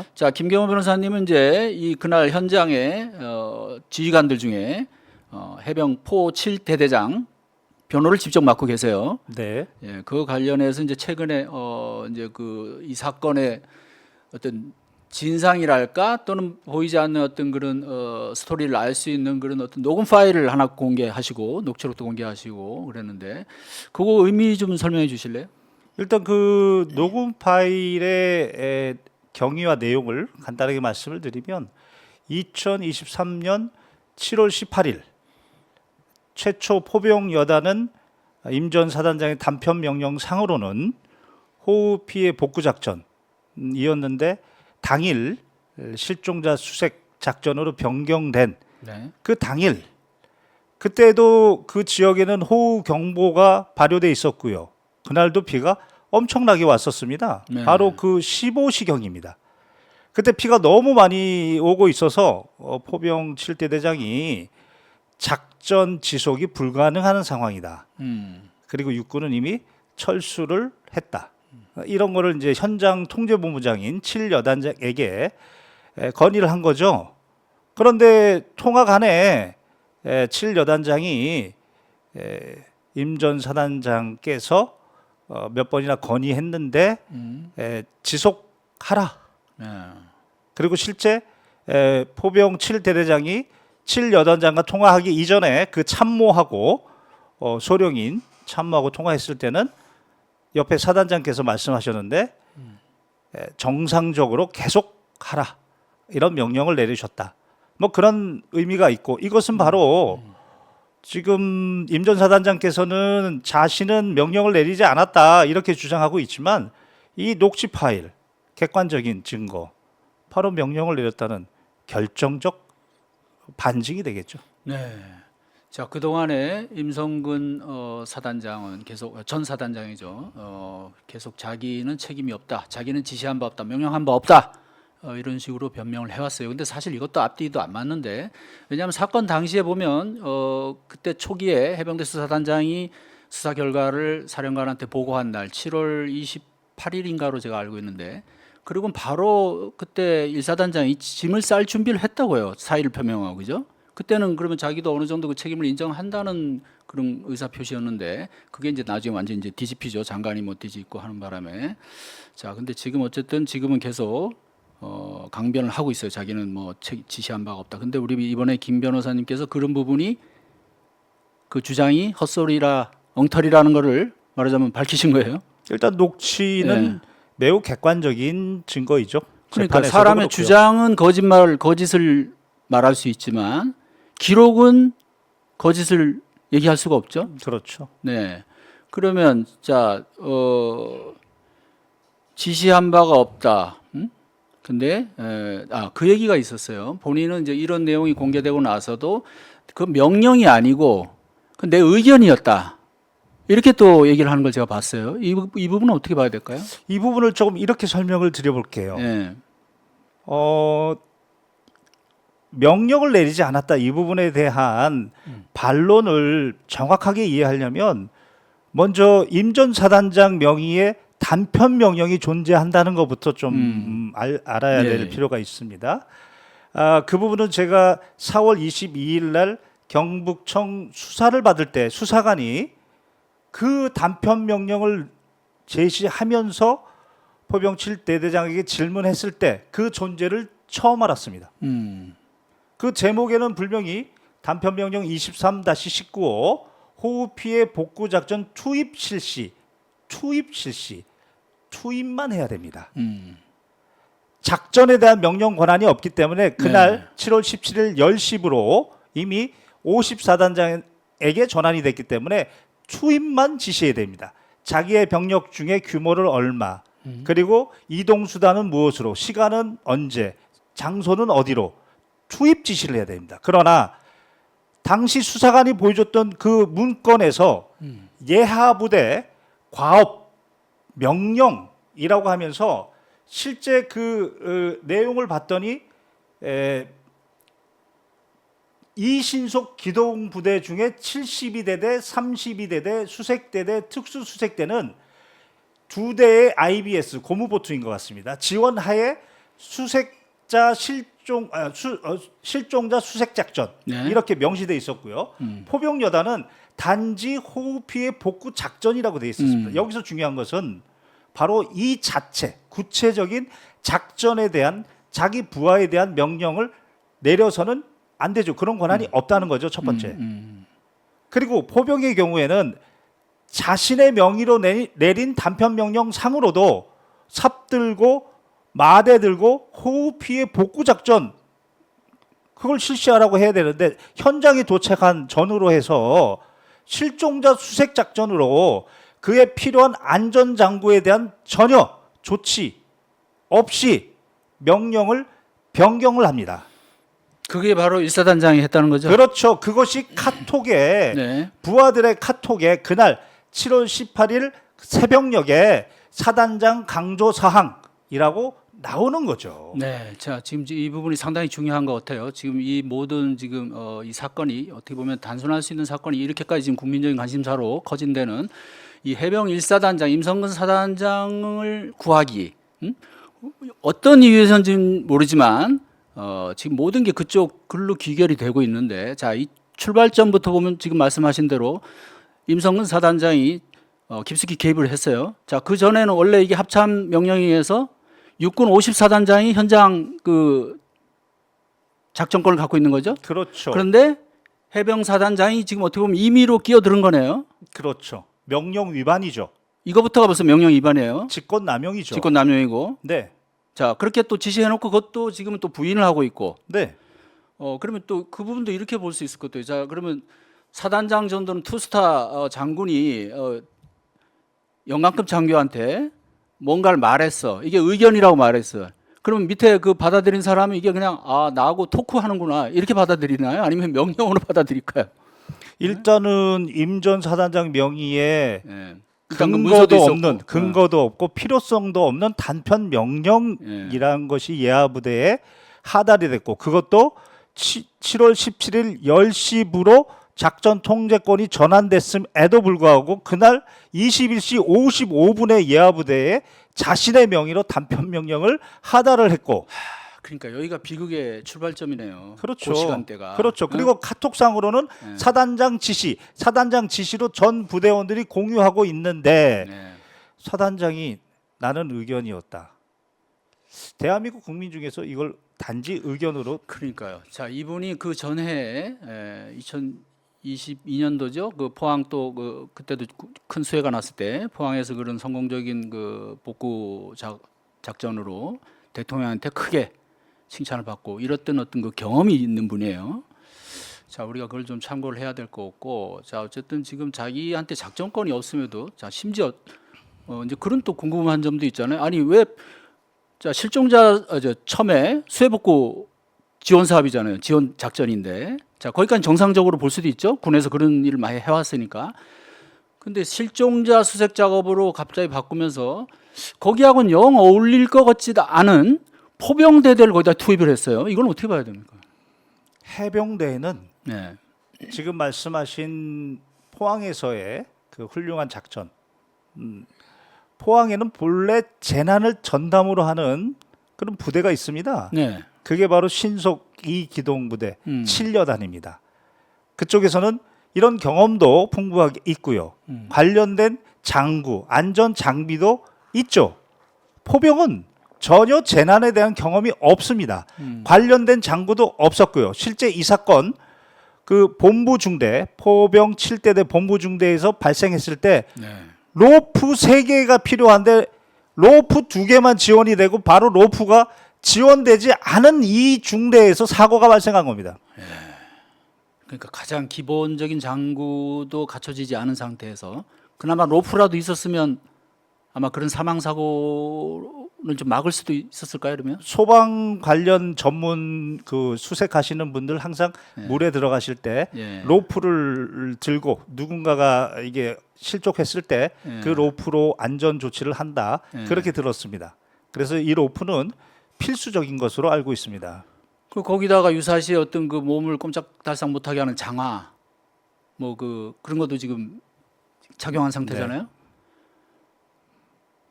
있습니다. 자, 김경호 변호사님은 이제 이 그날 현장에 지휘관들 중에 해병 포 7대대장 변호를 직접 맡고 계세요. 네. 예, 그 관련해서 이제 최근에 이제 그 이 사건의 어떤 진상이랄까 또는 보이지 않는 어떤 그런 스토리를 알 수 있는 그런 어떤 녹음 파일을 하나 공개하시고 녹취록도 공개하시고 그랬는데 그거 의미 좀 설명해 주실래요? 일단 그 녹음 파일의 경위와 내용을 간단하게 말씀을 드리면 2023년 7월 18일 최초 포병 여단은 임 전 사단장의 단편 명령상으로는 호우 피해 복구 작전이었는데 당일 실종자 수색 작전으로 변경된 네. 그 당일 그때도 그 지역에는 호우 경보가 발효돼 있었고요. 그날도 비가 엄청나게 왔었습니다. 네. 바로 그 15시경입니다. 그때 비가 너무 많이 오고 있어서 포병 7대 대장이 작전 지속이 불가능한 상황이다. 그리고 육군은 이미 철수를 했다. 이런 거를 이제 현장 통제본부장인 7여단장에게 건의를 한 거죠. 그런데 통화간에 7여단장이 임 전 사단장께서 몇 번이나 건의했는데 지속하라. 네. 그리고 실제 포병 7대대장이 7여단장과 통화하기 이전에 그 참모하고 소령인 참모하고 통화했을 때는 옆에 사단장께서 말씀하셨는데 정상적으로 계속하라 이런 명령을 내리셨다. 뭐 그런 의미가 있고 이것은 바로 지금 임 전 사단장께서는 자신은 명령을 내리지 않았다 이렇게 주장하고 있지만 이 녹취 파일 객관적인 증거 바로 명령을 내렸다는 결정적 반증이 되겠죠. 네. 자, 그동안에 임성근 사단장은 계속 전 사단장이죠. 계속 자기는 책임이 없다. 자기는 지시한 바 없다. 명령한 바 없다. 이런 식으로 변명을 해왔어요. 근데 사실 이것도 앞뒤도 안 맞는데 왜냐하면 사건 당시에 보면 그때 초기에 해병대 수사단장이 수사 결과를 사령관한테 보고한 날 7월 28일인가로 제가 알고 있는데 그리고 바로 그때 1사단장이 짐을 쌀 준비를 했다고요. 사의를 표명하고 그죠? 그때는 그러면 자기도 어느 정도 그 책임을 인정한다는 그런 의사 표시였는데 그게 이제 나중에 완전 이제 뒤집히죠. 장관이 뭐 뒤집고 하는 바람에. 자, 근데 지금 어쨌든 지금은 계속 강변을 하고 있어요. 자기는 뭐 지시한 바가 없다. 근데 우리 이번에 김 변호사님께서 그런 부분이 그 주장이 헛소리라 엉터리라는 거를 말하자면 밝히신 거예요. 일단 녹취는 매우 객관적인 증거이죠. 그러니까 재판에서도 사람의 그렇고요. 주장은 거짓을 말할 수 있지만 기록은 거짓을 얘기할 수가 없죠. 그렇죠. 네. 그러면 자, 지시한 바가 없다. 근데 그 얘기가 있었어요. 본인은 이제 이런 내용이 공개되고 나서도 그 명령이 아니고 그 내 의견이었다. 이렇게 또 얘기를 하는 걸 제가 봤어요. 이 부분은 어떻게 봐야 될까요? 이 부분을 조금 이렇게 설명을 드려볼게요. 네. 명령을 내리지 않았다 이 부분에 대한 반론을 정확하게 이해하려면 먼저 임 전 사단장 명의의 단편 명령이 존재한다는 것부터 좀 알아야 될 필요가 있습니다. 그 부분은 제가 4월 22일 날 경북청 수사를 받을 때 수사관이 그 단편 명령을 제시하면서 포병 7대대장에게 질문했을 때 그 존재를 처음 알았습니다. 그 제목에는 분명히 단편 명령 23-19호 호우 피해 복구 작전 투입 실시 투입만 해야 됩니다. 작전에 대한 명령 권한이 없기 때문에 그날 7월 17일 10시부로 이미 54단장에게 전환이 됐기 때문에 투입만 지시해야 됩니다. 자기의 병력 중에 규모를 얼마, 그리고 이동 수단은 무엇으로, 시간은 언제, 장소는 어디로 투입 지시를 해야 됩니다. 그러나 당시 수사관이 보여줬던 그 문건에서 예하부대 과업 명령이라고 하면서 실제 그 내용을 봤더니 이신속 기동부대 중에 72대대, 32대대, 수색대대, 특수수색대는 2대의 IBS 고무보트인 것 같습니다. 지원하에 수색자 실종자 수색 작전 네. 이렇게 명시돼 있었고요. 포병 여단은 단지 호우 피해 복구 작전이라고 돼 있었습니다. 여기서 중요한 것은 바로 이 자체 구체적인 작전에 대한 자기 부하에 대한 명령을 내려서는 안 되죠. 그런 권한이 없다는 거죠. 첫 번째. 그리고 포병의 경우에는 자신의 명의로 내린 단편 명령 상으로도 삽 들고 마대 들고 호우 피해 복구 작전 그걸 실시하라고 해야 되는데 현장에 도착한 전후로 해서 실종자 수색 작전으로 그에 필요한 안전 장구에 대한 전혀 조치 없이 명령을 변경을 합니다. 그게 바로 일사단장이 했다는 거죠. 그렇죠. 그것이 카톡에 네. 부하들의 카톡에 그날 7월 18일 새벽녘에 사단장 강조 사항이라고 나오는 거죠. 네, 자 지금 이 부분이 상당히 중요한 것 같아요. 지금 이 모든 지금 이 사건이 어떻게 보면 단순할 수 있는 사건이 이렇게까지 지금 국민적인 관심사로 커진 데는 이 해병 1사단장 임성근 사단장을 구하기 어떤 이유에서인지는 모르지만 지금 모든 게 그쪽 글로 귀결이 되고 있는데 자 이 출발점부터 보면 지금 말씀하신 대로 임성근 사단장이 깊숙이 개입을 했어요. 자 그 전에는 원래 이게 합참 명령에 의해서 육군 54단장이 현장 그 작전권을 갖고 있는 거죠. 그렇죠. 그런데 해병 사단장이 지금 어떻게 보면 임의로 끼어드는 거네요. 그렇죠. 명령 위반이죠. 이거부터가 벌써 명령 위반이에요. 직권 남용이죠. 직권 남용이고. 네. 자 그렇게 또 지시해놓고 그것도 지금은 또 부인을 하고 있고. 네. 그러면 또 그 부분도 이렇게 볼 수 있을 것 같아요. 자 그러면 사단장 정도는 투스타 장군이 영관급 장교한테 뭔가를 말했어. 이게 의견이라고 말했어. 그러면 밑에 그 받아들인 사람이 이게 그냥 나하고 토크하는구나 이렇게 받아들이나요? 아니면 명령으로 받아들일까요? 일단은 임 전 사단장 명의에 네. 근거도 없는 근거도 없고 필요성도 없는 단편 명령이라는 것이 예하부대에 하달이 됐고 그것도 7월 17일 10시부로 작전 통제권이 전환됐음에도 불구하고 그날 21시 55분에 예하부대에 자신의 명의로 단편 명령을 하달을 했고 그러니까 여기가 비극의 출발점이네요. 그렇죠. 그 시간대가. 그렇죠. 그리고 카톡상으로는 사단장 지시로 전 부대원들이 공유하고 있는데 네. 사단장이 나는 의견이었다. 대한민국 국민 중에서 이걸 단지 의견으로 그러니까요. 자 이분이 그 전해 2022년도죠. 그 포항 또 그때도 큰 수해가 났을 때 포항에서 그런 성공적인 그 복구 작전으로 대통령한테 크게 칭찬을 받고 이랬던 어떤 그 경험이 있는 분이에요. 자 우리가 그걸 좀 참고를 해야 될 것 같고 자 어쨌든 지금 자기한테 작전권이 없음에도 자 심지어 이제 그런 또 궁금한 점도 있잖아요. 아니 왜 자 실종자 처음에 수해복구 지원 사업이잖아요. 지원 작전인데 자 거기까지 정상적으로 볼 수도 있죠. 군에서 그런 일을 많이 해왔으니까. 근데 실종자 수색 작업으로 갑자기 바꾸면서 거기하고는 영 어울릴 것 같지도 않은 포병대대를 거기다 투입을 했어요. 이건 어떻게 봐야 됩니까? 해병대에는 네. 지금 말씀하신 포항에서의 그 훌륭한 작전 포항에는 본래 재난을 전담으로 하는 그런 부대가 있습니다. 네. 그게 바로 신속 2기동 부대 7여단입니다. 그쪽에서는 이런 경험도 풍부하게 있고요. 관련된 장구, 안전 장비도 있죠. 포병은 전혀 재난에 대한 경험이 없습니다. 관련된 장구도 없었고요. 실제 이 사건 그 본부 중대 포병 7대대 본부 중대에서 발생했을 때 네. 로프 3개가 필요한데 로프 2개만 지원이 되고 바로 로프가 지원되지 않은 이 중대에서 사고가 발생한 겁니다. 그러니까 가장 기본적인 장구도 갖춰지지 않은 상태에서 그나마 로프라도 있었으면 아마 그런 사망 사고를 좀 막을 수도 있었을까요? 그러면? 소방 관련 전문 그 수색하시는 분들 항상 물에 들어가실 때 예. 로프를 들고 누군가가 이게 실족했을 때 그 로프로 안전 조치를 한다. 그렇게 들었습니다. 그래서 이 로프는 필수적인 것으로 알고 있습니다. 그 거기다가 유사시 어떤 그 몸을 꼼짝달싹 못하게 하는 장화 그런 것도 지금 착용한 상태잖아요.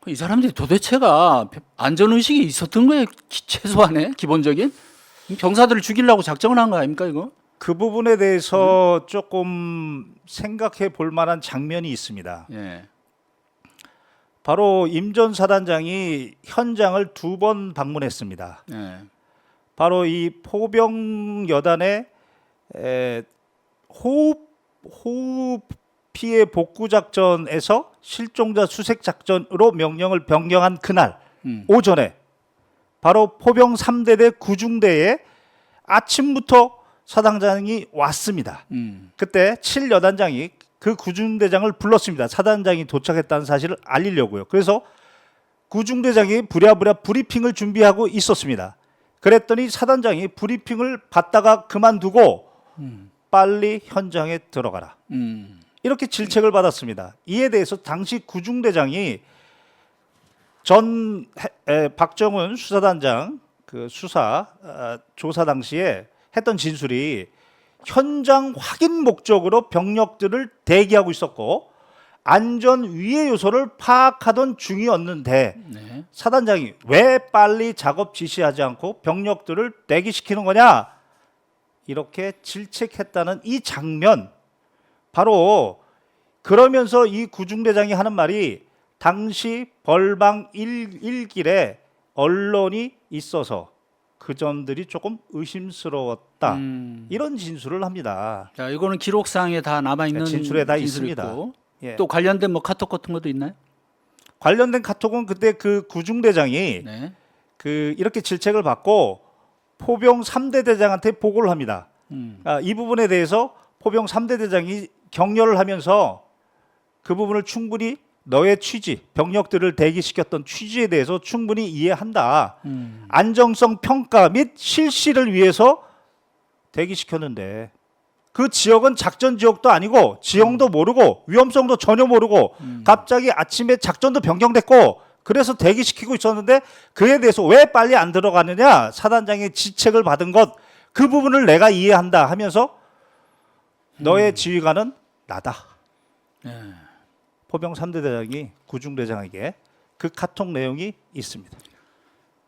이 사람들이 도대체가 안전 의식이 있었던 거예요? 최소한의 기본적인 병사들을 죽이려고 작정을 한 거 아닙니까 이거? 그 부분에 대해서 조금 생각해 볼 만한 장면이 있습니다. 예. 바로 임 전 사단장이 현장을 2번 방문했습니다. 예. 바로 이 포병 여단의 호흡 피해 복구 작전에서 실종자 수색 작전으로 명령을 변경한 그날 오전에 바로 포병 3대대 구중대에 아침부터 사단장이 왔습니다. 그때 7여단장이 그 구중대장을 불렀습니다. 사단장이 도착했다는 사실을 알리려고요. 그래서 구중대장이 부랴부랴 브리핑을 준비하고 있었습니다. 그랬더니 사단장이 브리핑을 받다가 그만두고 빨리 현장에 들어가라. 이렇게 질책을 받았습니다. 이에 대해서 당시 구중대장이 박정훈 수사단장 그 수사 조사 당시에 했던 진술이 현장 확인 목적으로 병력들을 대기하고 있었고 안전 위해 요소를 파악하던 중이었는데 네. 사단장이 왜 빨리 작업 지시하지 않고 병력들을 대기시키는 거냐 이렇게 질책했다는 이 장면 바로 그러면서 이 구중대장이 하는 말이 당시 벌방 1길에 언론이 있어서 그 점들이 조금 의심스러웠다 이런 진술을 합니다. 자, 이거는 기록상에 다 남아 있는 진술에 다 있습니다. 예. 또 관련된 뭐 카톡 같은 것도 있나요? 관련된 카톡은 그때 그 구중대장이 네. 그 이렇게 질책을 받고 포병 3대 대장한테 보고를 합니다. 이 부분에 대해서 포병 3대 대장이 격려를 하면서 그 부분을 충분히 너의 취지, 병력들을 대기시켰던 취지에 대해서 충분히 이해한다. 안정성 평가 및 실시를 위해서 대기시켰는데 그 지역은 작전 지역도 아니고 지형도 모르고 위험성도 전혀 모르고 갑자기 아침에 작전도 변경됐고 그래서 대기시키고 있었는데 그에 대해서 왜 빨리 안 들어가느냐 사단장의 지책을 받은 것 그 부분을 내가 이해한다 하면서 너의 지휘관은 나다. 네. 포병 3대 대장이 구중대장에게 그 카톡 내용이 있습니다.